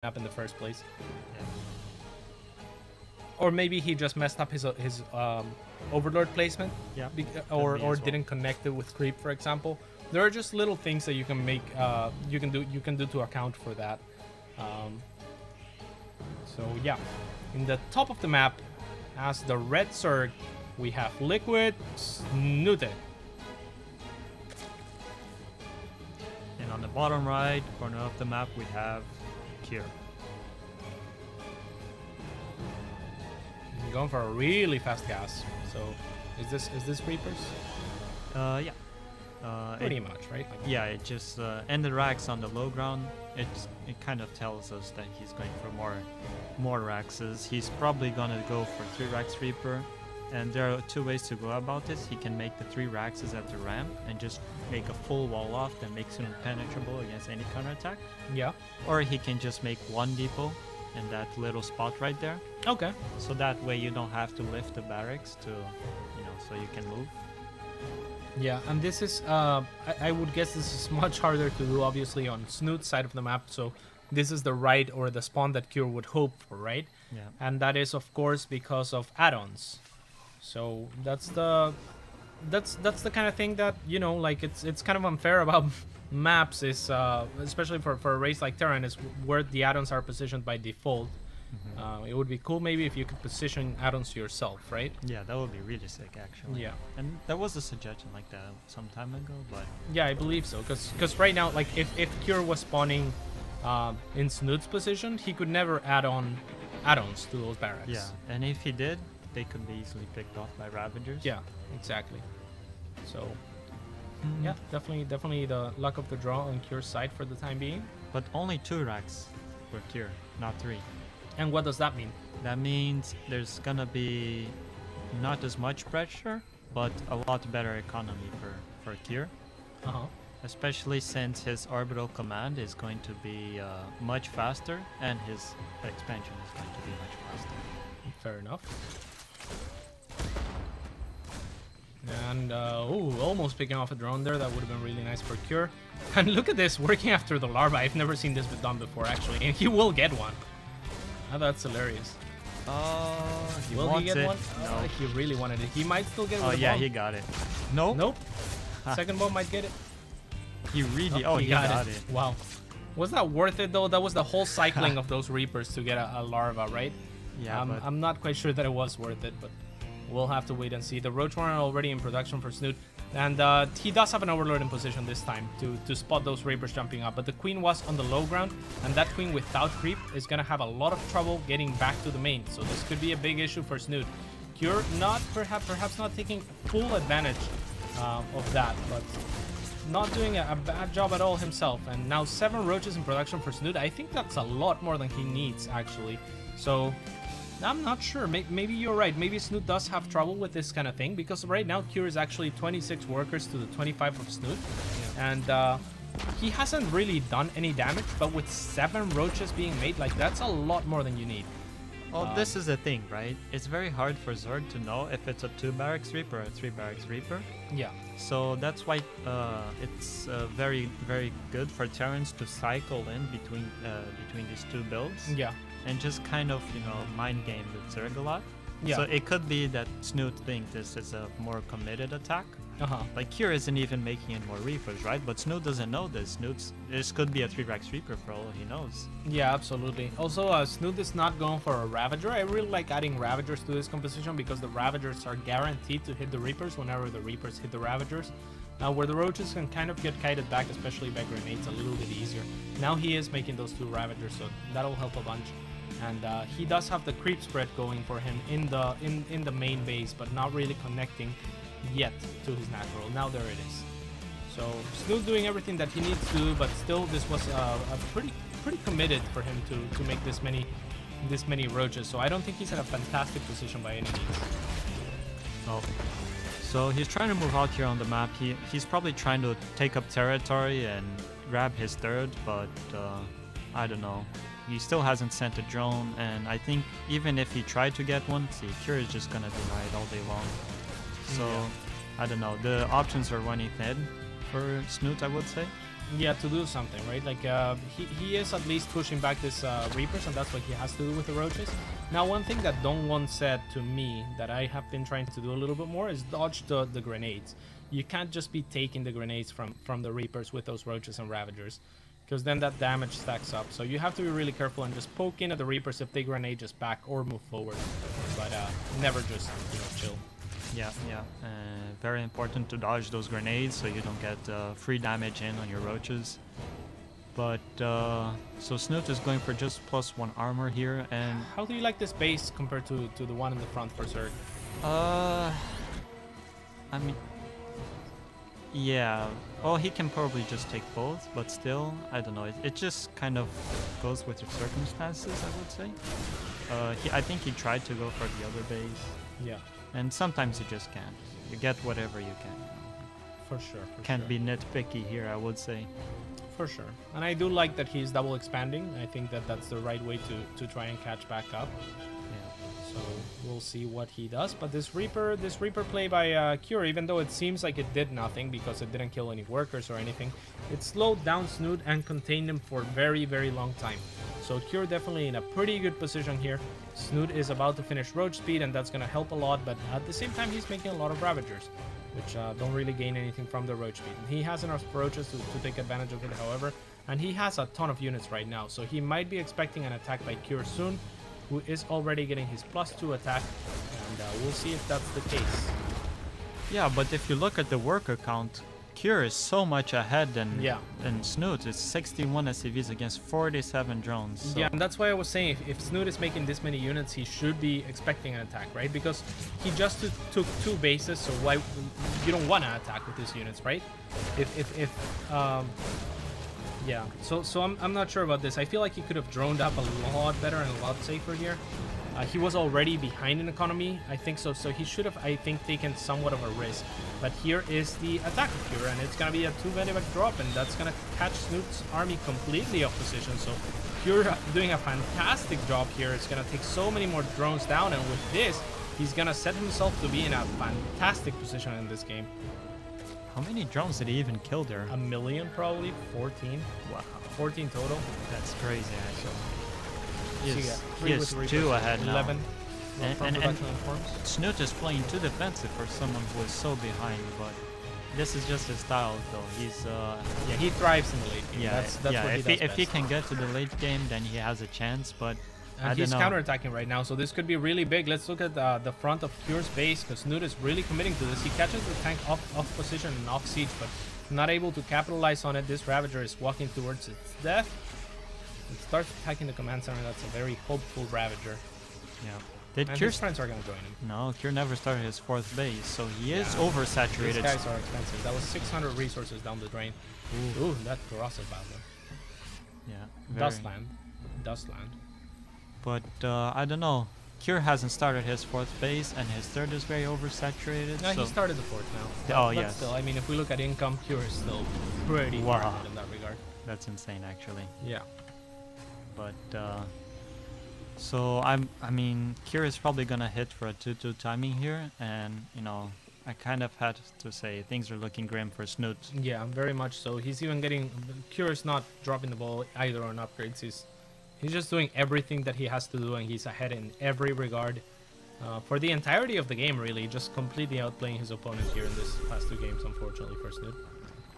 map in the first place. Yeah. Or maybe he just messed up his Overlord placement. Yeah. Or didn't connect it with creep, for example. There are just little things that you can make. You can do to account for that. So yeah, in the top of the map, as the red Zerg, we have Liquid, Snute. And on the bottom right corner of the map, we have Cure. Going for a really fast gas. So, is this Reapers? Yeah. Pretty much, right? Like, yeah, it just and the racks on the low ground. It kind of tells us that he's going for more racks. He's probably gonna go for 3 racks Reaper, and there are 2 ways to go about this. He can make the 3 racks at the ramp and just make a full wall off that makes him impenetrable against any counterattack. Yeah. Or he can just make 1 depot in that little spot right there. Okay. So that way you don't have to lift the barracks to, so you can move. Yeah, and this is, I would guess this is much harder to do, obviously, on Snute's side of the map. So this is the right or the spawn that Cure would hope for, right? Yeah. And that is, of course, because of add-ons. So that's the kind of thing that, like it's kind of unfair about maps, is especially for a race like Terran, is where the add-ons are positioned by default. It would be cool maybe if you could position add-ons yourself, right? Yeah, that would be really sick, actually. Yeah. And there was a suggestion like that some time ago, but... Yeah, I believe so. Because right now, like, if Cure was spawning in Snute's position, he could never add on add-ons to those barracks. Yeah, and if he did, they could be easily picked off by Ravagers. Yeah, exactly. So, yeah, definitely the luck of the draw on Cure's side for the time being. But only 2 racks for Cure, not 3. And what does that mean? That means there's gonna be not as much pressure, but a lot better economy for Cure. Especially since his orbital command is going to be much faster, and his expansion is going to be much faster. Fair enough. And, almost picking off a drone there. That would have been really nice for Cure. And look at this, working after the larva. I've never seen this done before, actually. And he will get one. Oh, that's hilarious. Will he get one? No. He really wanted it. He might still get it. Oh, yeah, bomb. he got it. No? Nope. Second bomb might get it. He really... Oh, he got it. Wow. Was that worth it, though? That was the whole cycling of those Reapers to get a larva, right? Yeah, I'm not quite sure that it was worth it, but we'll have to wait and see. The Ro16 already in production for Snute, and he does have an Overlord in position this time to spot those Reapers jumping up, but the Queen was on the low ground, and that Queen without creep is going to have a lot of trouble getting back to the main, so this could be a big issue for Snute. Cure perhaps not taking full advantage of that, but not doing a bad job at all himself. And now 7 roaches in production for Snute. I think that's a lot more than he needs, actually. So I'm not sure. Maybe you're right. Maybe Snute does have trouble with this kind of thing, because right now Cure is actually 26 workers to the 25 of Snute. Yeah. And he hasn't really done any damage, but with 7 roaches being made, like, that's a lot more than you need. Well, this is the thing, right? It's very hard for Zerg to know if it's a 2 barracks Reaper or a 3 barracks Reaper. Yeah. So that's why it's very, very good for Terrans to cycle in between these 2 builds. Yeah. And just kind of, mind game with Zerg a lot. Yeah. So it could be that Snute thinks this is a more committed attack. Like Cure isn't even making in more Reapers, right? But Snute doesn't know this. This could be a 3 racks Reaper for all he knows. Yeah, absolutely. Also, Snute is not going for a Ravager. I really like adding Ravagers to this composition, because the Ravagers are guaranteed to hit the Reapers whenever the Reapers hit the Ravagers. Where the Roaches can kind of get kited back, especially by grenades, a little bit easier. Now he is making those 2 Ravagers, so that'll help a bunch. And he does have the creep spread going for him in the main base, but not really connecting yet to his natural. Now there it is. So Snute doing everything that he needs to do, but still this was a pretty committed for him to make this many roaches. So I don't think he's in a fantastic position by any means. Oh. So he's trying to move out here on the map. He's probably trying to take up territory and grab his 3rd, but I don't know. He still hasn't sent a drone, and I think even if he tried to get one, Cure is just gonna deny it all day long. So, yeah. I don't know. The options are running thin for Snute, I would say. Yeah, to do something, right? Like, he is at least pushing back this Reapers, and that's what he has to do with the Roaches. Now, one thing that Don once said to me that I have been trying to do a little bit more is dodge the grenades. You can't just be taking the grenades from the Reapers with those Roaches and Ravagers, because then that damage stacks up. So you have to be really careful and just poke in at the Reapers if they grenade just back or move forward. But never just, chill. Yeah, yeah. Very important to dodge those grenades so you don't get free damage in on your roaches. But so Snute is going for just +1 armor here, and how do you like this base compared to the one in the front for Zerg? I mean, yeah. Well, he can probably just take both, but still, I don't know. It just kind of goes with your circumstances, I would say. I think he tried to go for the other base. Yeah. And sometimes you just can't. You get whatever you can. For sure. Can't be nitpicky here, I would say. For sure. And I do like that he's double expanding. I think that that's the right way to try and catch back up. Yeah. So we'll see what he does. But this Reaper play by Cure, even though it seems like it did nothing because it didn't kill any workers or anything, it slowed down Snute and contained him for a very, very long time. So Cure definitely in a pretty good position here. Snute is about to finish Roach Speed, and that's going to help a lot, but at the same time, he's making a lot of Ravagers, which don't really gain anything from the Roach Speed. He has enough Roaches to take advantage of it, however, and he has a ton of units right now, so he might be expecting an attack by Cure soon, who is already getting his +2 attack, and we'll see if that's the case. Yeah, but if you look at the worker count, Cure is so much ahead than Snute. It's 61 SCVs against 47 drones. So. Yeah, and that's why I was saying if Snute is making this many units, he should be expecting an attack, right? Because he just took 2 bases, so why you don't want to attack with his units, right? Yeah. So I'm not sure about this. I feel like he could have droned up a lot better and a lot safer here. He was already behind in economy, I think so. So he should have, I think, taken somewhat of a risk. But here is the attack of Cure, and it's going to be a 2 Medivac drop, and that's going to catch Snoot's army completely off position. So Cure doing a fantastic job here. It's going to take so many more drones down, and with this, he's going to set himself to be in a fantastic position in this game. How many drones did he even kill there? 1 million, probably. 14. Wow. 14 total. That's crazy, actually. He is 2 ahead now. 11. And Snute is playing too defensive for someone who is so behind, but this is just his style, though. He's yeah, he thrives in the late game. Yeah, that's what he does if he can get to the late game, then he has a chance. But and he's counterattacking right now, so this could be really big. Let's look at the front of Cure's base, because Snute is really committing to this. He catches the tank off position and off siege, but not able to capitalize on it. This Ravager is walking towards its death. It starts attacking the command center. That's a very hopeful Ravager. Yeah. And his friends are going to join him. No, Cure never started his 4th base, so he is oversaturated. These guys are expensive. That was 600 resources down the drain. Ooh, that corrosive battle. Yeah. Dustland. But I don't know. Cure hasn't started his 4th base, and his 3rd is very oversaturated. No, so he started the 4th now. Oh, yes. Still, I mean, if we look at income, Cure is still pretty hard in that regard. That's insane, actually. Yeah. But so I mean, Cure is probably gonna hit for a 2-2 timing here, and I kind of had to say things are looking grim for Snute. Yeah, very much so. He's even getting Cure is not dropping the ball either on upgrades. He's just doing everything that he has to do, and he's ahead in every regard for the entirety of the game. Really, just completely outplaying his opponent here in this past 2 games. Unfortunately for Snute.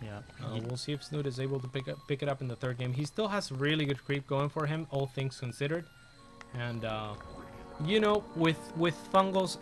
Yeah. We'll see if Snute is able to pick it up in the 3rd game. He still has really good creep going for him, all things considered. And with fungals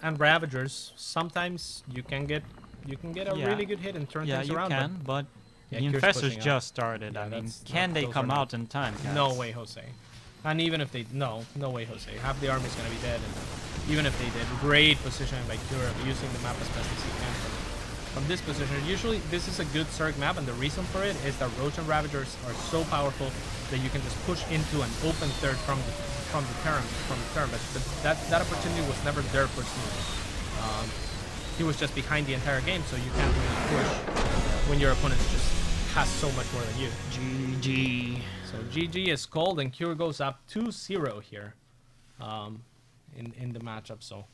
and Ravagers, sometimes you can get a really good hit and turn things around. Yeah, you can, but the Infestors just started. I mean, can they come out in time, guys? No way, Jose. And even if they no way, Jose. Half the army's gonna be dead, and even if they did, great positioning by Cure, using the map as best as he can. From this position, usually this is a good Zerg map, and the reason for it is that Roach and Ravagers are so powerful that you can just push into an open 3rd from the turn. But that opportunity was never there for Snute. He was just behind the entire game, so you can't really push when your opponent just has so much more than you. GG. So GG is called, and Cure goes up 2-0 here in the matchup. So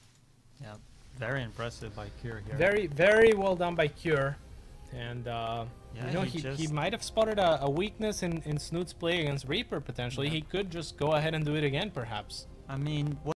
yeah. Very impressive by Cure here. Very, very well done by Cure. And Yeah, You know, he might have spotted a weakness in Snoot's play against Reaper, potentially. Yeah. He could just go ahead and do it again, perhaps. I mean,